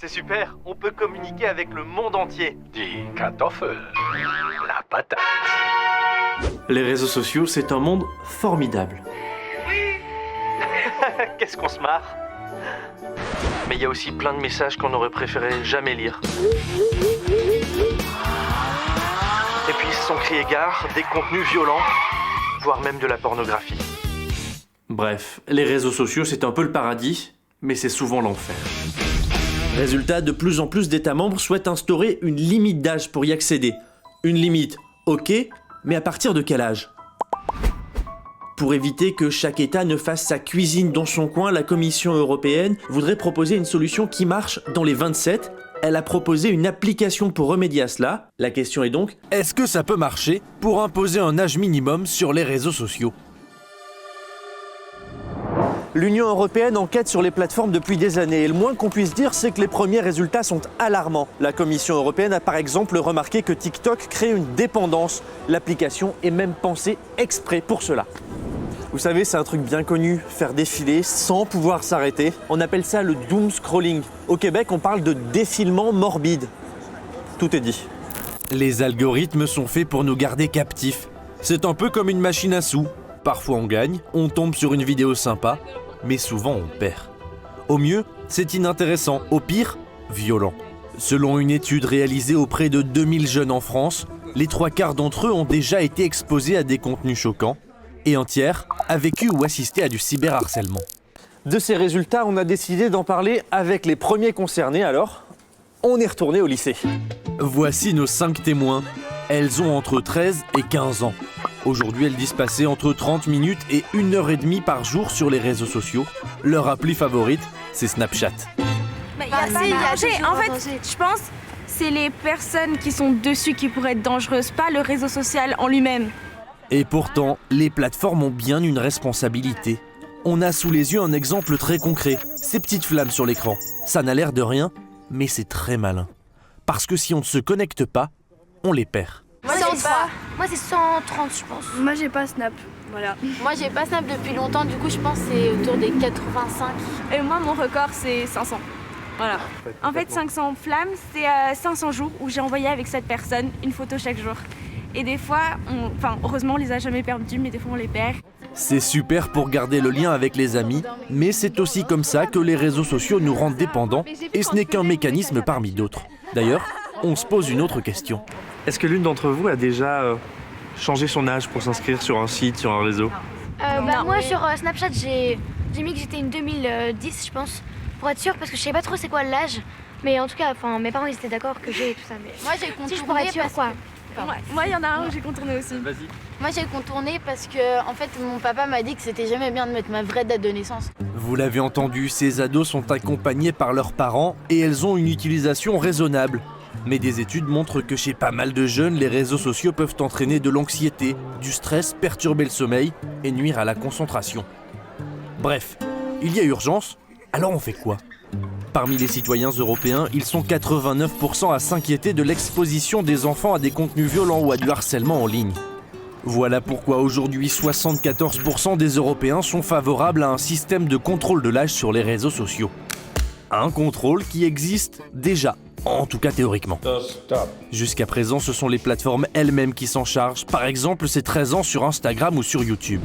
C'est super, on peut communiquer avec le monde entier. Die Kartoffel, la patate. Les réseaux sociaux, c'est un monde formidable. Qu'est-ce qu'on se marre. Mais il y a aussi plein de messages qu'on aurait préféré jamais lire. Et puis sans crier gare, des contenus violents, voire même de la pornographie. Bref, les réseaux sociaux, c'est un peu le paradis, mais c'est souvent l'enfer. Résultat, de plus en plus d'États membres souhaitent instaurer une limite d'âge pour y accéder. Une limite, ok, mais à partir de quel âge ? Pour éviter que chaque État ne fasse sa cuisine dans son coin, la Commission européenne voudrait proposer une solution qui marche dans les 27. Elle a proposé une application pour remédier à cela. La question est donc, est-ce que ça peut marcher pour imposer un âge minimum sur les réseaux sociaux ? l'Union européenne enquête sur les plateformes depuis des années et le moins qu'on puisse dire, c'est que les premiers résultats sont alarmants. La Commission européenne a par exemple remarqué que TikTok crée une dépendance. L'application est même pensée exprès pour cela. Vous savez, c'est un truc bien connu, faire défiler sans pouvoir s'arrêter. On appelle ça le doom scrolling. Au Québec, on parle de défilement morbide. Tout est dit. Les algorithmes sont faits pour nous garder captifs. C'est un peu comme une machine à sous. Parfois on gagne, on tombe sur une vidéo sympa, mais souvent on perd. Au mieux, c'est inintéressant. Au pire, violent. Selon une étude réalisée auprès de 2000 jeunes en France, les 3/4 d'entre eux ont déjà été exposés à des contenus choquants et un tiers a vécu ou assisté à du cyberharcèlement. De ces résultats, on a décidé d'en parler avec les premiers concernés, alors on est retourné au lycée. Voici nos 5 témoins. Elles ont entre 13 et 15 ans. Aujourd'hui, elles disent passer entre 30 minutes et 1h30 par jour sur les réseaux sociaux. Leur appli favorite, c'est Snapchat. Il y a danger. En fait, je pense c'est les personnes qui sont dessus qui pourraient être dangereuses, pas le réseau social en lui-même. Et pourtant, les plateformes ont bien une responsabilité. On a sous les yeux un exemple très concret, ces petites flammes sur l'écran. Ça n'a l'air de rien, mais c'est très malin. Parce que si on ne se connecte pas, on les perd. Moi, c'est 130, je pense. Moi, j'ai pas Snap. Voilà. Moi, j'ai pas Snap depuis longtemps, du coup, je pense que c'est autour des 85. Et moi, mon record, c'est 500. Voilà. En fait, 500 flammes, c'est 500 jours où j'ai envoyé avec cette personne une photo chaque jour. Et des fois, heureusement, on les a jamais perdus, mais des fois, on les perd. C'est super pour garder le lien avec les amis, mais c'est aussi comme ça que les réseaux sociaux nous rendent dépendants, et ce n'est qu'un mécanisme parmi d'autres. D'ailleurs, on se pose une autre question. Est-ce que l'une d'entre vous a déjà changé son âge pour s'inscrire sur un site, sur un réseau ? Moi, sur Snapchat, j'ai mis que j'étais une 2010, je pense, pour être sûre, parce que je savais pas trop c'est quoi l'âge. Mais en tout cas, mes parents, ils étaient d'accord que j'ai tout ça. Mais Moi, j'ai contourné si je pourrais être sûre, quoi. Moi, il y en a un où j'ai contourné aussi. Vas-y. Moi, j'ai contourné parce que, en fait, mon papa m'a dit que c'était jamais bien de mettre ma vraie date de naissance. Vous l'avez entendu, ces ados sont accompagnés par leurs parents et elles ont une utilisation raisonnable. Mais des études montrent que chez pas mal de jeunes, les réseaux sociaux peuvent entraîner de l'anxiété, du stress, perturber le sommeil et nuire à la concentration. Bref, il y a urgence, alors on fait quoi ? Parmi les citoyens européens, ils sont 89% à s'inquiéter de l'exposition des enfants à des contenus violents ou à du harcèlement en ligne. Voilà pourquoi aujourd'hui 74% des Européens sont favorables à un système de contrôle de l'âge sur les réseaux sociaux. Un contrôle qui existe déjà, en tout cas théoriquement. Jusqu'à présent, ce sont les plateformes elles-mêmes qui s'en chargent, par exemple ces 13 ans sur Instagram ou sur YouTube.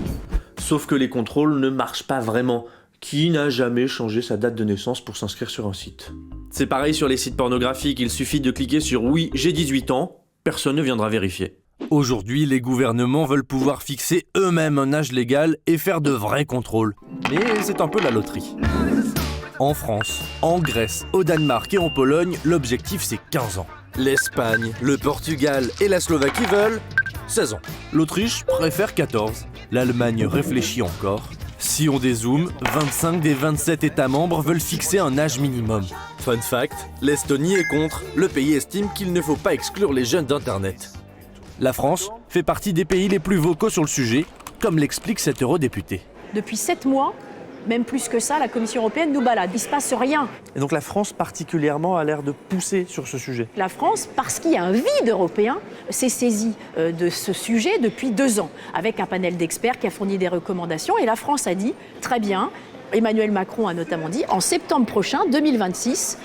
Sauf que les contrôles ne marchent pas vraiment. Qui n'a jamais changé sa date de naissance pour s'inscrire sur un site ? C'est pareil sur les sites pornographiques, il suffit de cliquer sur « Oui, j'ai 18 ans », personne ne viendra vérifier. Aujourd'hui, les gouvernements veulent pouvoir fixer eux-mêmes un âge légal et faire de vrais contrôles. Mais c'est un peu la loterie. En France, en Grèce, au Danemark et en Pologne, l'objectif c'est 15 ans. L'Espagne, le Portugal et la Slovaquie veulent 16 ans. L'Autriche préfère 14. L'Allemagne réfléchit encore. Si on dézoome, 25 des 27 États membres veulent fixer un âge minimum. Fun fact, l'Estonie est contre. Le pays estime qu'il ne faut pas exclure les jeunes d'Internet. La France fait partie des pays les plus vocaux sur le sujet, comme l'explique cet eurodéputé. Depuis 7 mois, même plus que ça, la Commission européenne nous balade. Il ne se passe rien. Et donc la France particulièrement a l'air de pousser sur ce sujet. La France, parce qu'il y a un vide européen, s'est saisie de ce sujet depuis 2 ans, avec un panel d'experts qui a fourni des recommandations. Et la France a dit, très bien, Emmanuel Macron a notamment dit, en septembre prochain, 2026,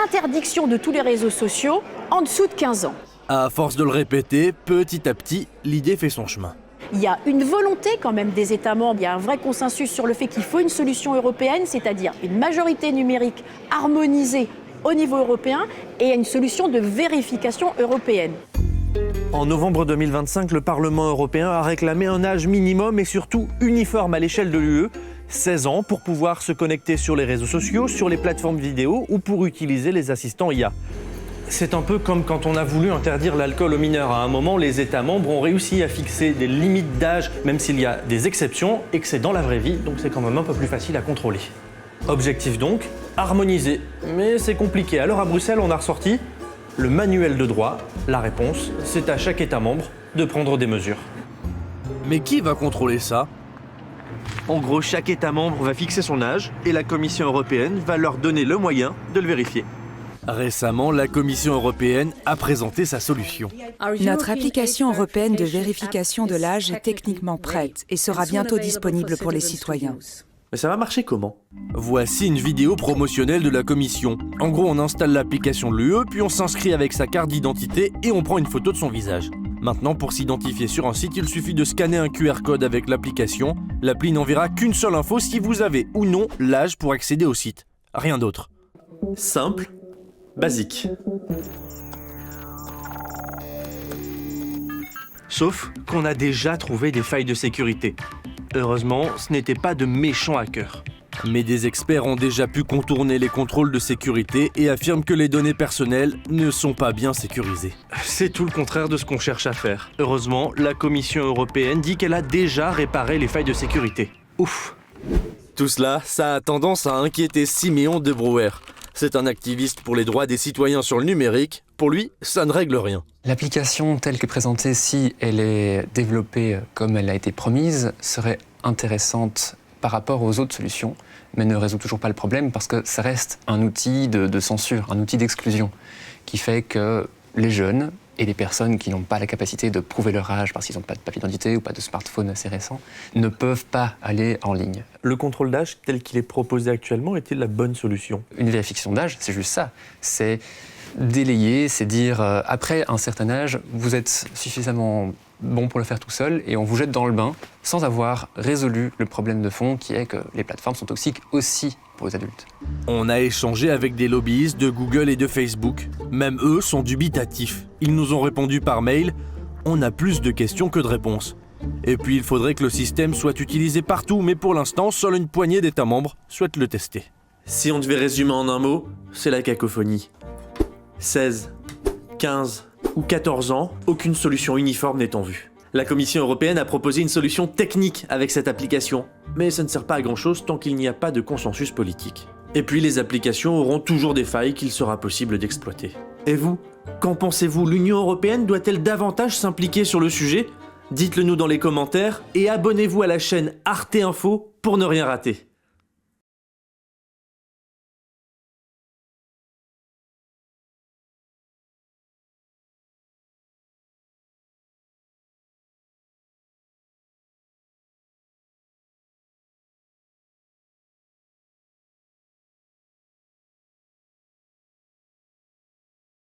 interdiction de tous les réseaux sociaux en dessous de 15 ans. À force de le répéter, petit à petit, l'idée fait son chemin. Il y a une volonté quand même des États membres, il y a un vrai consensus sur le fait qu'il faut une solution européenne, c'est-à-dire une majorité numérique harmonisée au niveau européen et une solution de vérification européenne. En novembre 2025, le Parlement européen a réclamé un âge minimum et surtout uniforme à l'échelle de l'UE, 16 ans pour pouvoir se connecter sur les réseaux sociaux, sur les plateformes vidéo ou pour utiliser les assistants IA. C'est un peu comme quand on a voulu interdire l'alcool aux mineurs. À un moment, les États membres ont réussi à fixer des limites d'âge, même s'il y a des exceptions, et que c'est dans la vraie vie, donc c'est quand même un peu plus facile à contrôler. Objectif donc, harmoniser. Mais c'est compliqué. Alors à Bruxelles, on a ressorti le manuel de droit. La réponse, c'est à chaque État membre de prendre des mesures. Mais qui va contrôler ça? En gros, chaque État membre va fixer son âge et la Commission européenne va leur donner le moyen de le vérifier. Récemment, la Commission européenne a présenté sa solution. Notre application européenne de vérification de l'âge est techniquement prête et sera bientôt disponible pour les citoyens. Mais ça va marcher comment? Voici une vidéo promotionnelle de la Commission. En gros, on installe l'application de l'UE, puis on s'inscrit avec sa carte d'identité et on prend une photo de son visage. Maintenant, pour s'identifier sur un site, il suffit de scanner un QR code avec l'application. L'appli n'enverra qu'une seule info si vous avez ou non l'âge pour accéder au site. Rien d'autre. Simple, basique. Sauf qu'on a déjà trouvé des failles de sécurité. Heureusement, ce n'était pas de méchants hackers. Mais des experts ont déjà pu contourner les contrôles de sécurité et affirment que les données personnelles ne sont pas bien sécurisées. C'est tout le contraire de ce qu'on cherche à faire. Heureusement, la Commission européenne dit qu'elle a déjà réparé les failles de sécurité. Ouf! Tout cela, ça a tendance à inquiéter Siméon de Brouwer. C'est un activiste pour les droits des citoyens sur le numérique. Pour lui, ça ne règle rien. L'application telle que présentée, si elle est développée comme elle a été promise, serait intéressante par rapport aux autres solutions, mais ne résout toujours pas le problème parce que ça reste un outil de censure, un outil d'exclusion, qui fait que les jeunes et les personnes qui n'ont pas la capacité de prouver leur âge parce qu'ils n'ont pas de papier d'identité ou pas de smartphone assez récent, ne peuvent pas aller en ligne. Le contrôle d'âge tel qu'il est proposé actuellement est-il la bonne solution? Une vérification d'âge, c'est juste ça. C'est délayer, c'est dire après un certain âge, vous êtes suffisamment bon pour le faire tout seul et on vous jette dans le bain sans avoir résolu le problème de fond qui est que les plateformes sont toxiques aussi pour les adultes. On a échangé avec des lobbyistes de Google et de Facebook. Même eux sont dubitatifs. Ils nous ont répondu par mail « On a plus de questions que de réponses ». Et puis il faudrait que le système soit utilisé partout, mais pour l'instant, seule une poignée d'États membres souhaitent le tester. Si on devait résumer en un mot, c'est la cacophonie. 16, 15 ou 14 ans, aucune solution uniforme n'est en vue. La Commission européenne a proposé une solution technique avec cette application, mais ça ne sert pas à grand-chose tant qu'il n'y a pas de consensus politique. Et puis les applications auront toujours des failles qu'il sera possible d'exploiter. Et vous, qu'en pensez-vous? L'Union européenne doit-elle davantage s'impliquer sur le sujet? Dites-le nous dans les commentaires et abonnez-vous à la chaîne Arte Info pour ne rien rater.